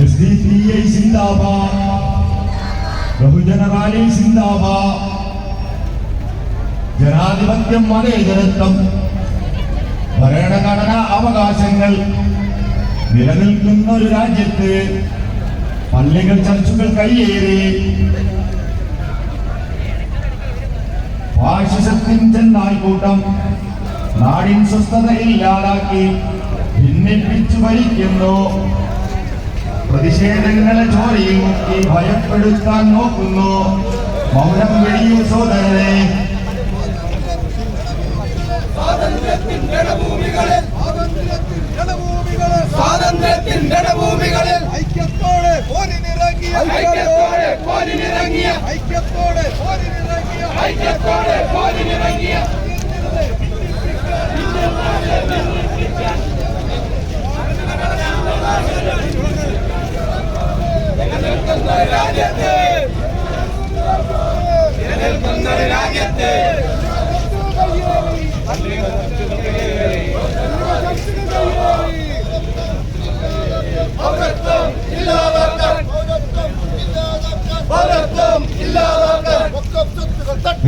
SDPI जिंदाबाद, बहुजन rally जिंदाबाद, ജനാധിപത്യം മതേതരത്വം ഭരണഘടനാ അവകാശങ്ങൾ നിലനിൽക്കുന്ന ഒരു രാജ്യത്ത് പള്ളികൾ ചർച്ചുകൾ കയ്യേറി ഫാഷിസത്തിൻ ചെന്നായ്ക്കൂട്ടം നാടിൻ സ്വസ്ഥത ഇല്ലാതാക്കി ഭിന്നിപ്പിച്ചു ഭരിക്കുന്നു. പ്രതിഷേധങ്ങളെ ചോരയിൽ മുക്കി ഭയപ്പെടുത്താൻ നോക്കുന്നു. മൗനം വെടിയൂ സോദരനെ. ഐക്യത്തോടെ പോരിനിറങ്ങിയ രാജ്യത്തെ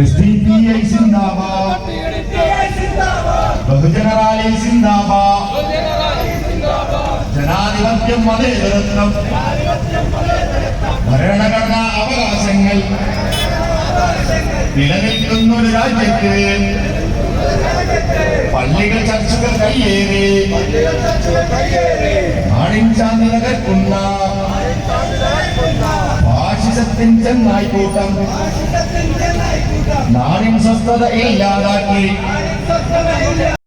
SDPI जिंदाबाद, बहुजन റാലി जिंदाबाद, ജനാധിപത്യം മതേതരത്വം ഭരണഘടനാ അവകാശങ്ങൾ നിലനിൽക്കുന്ന ഒരു രാജ്യത്ത് പള്ളികൾ ചർച്ചുകൾ കയ്യേറി നാടിൻ ശാന്തി തകർക്കുന്ന ഫാഷിസത്തിൻ ചെന്നായ്ക്കൂട്ടം നാടിൻ സ്വസ്ഥത ഇല്ലാതാക്കി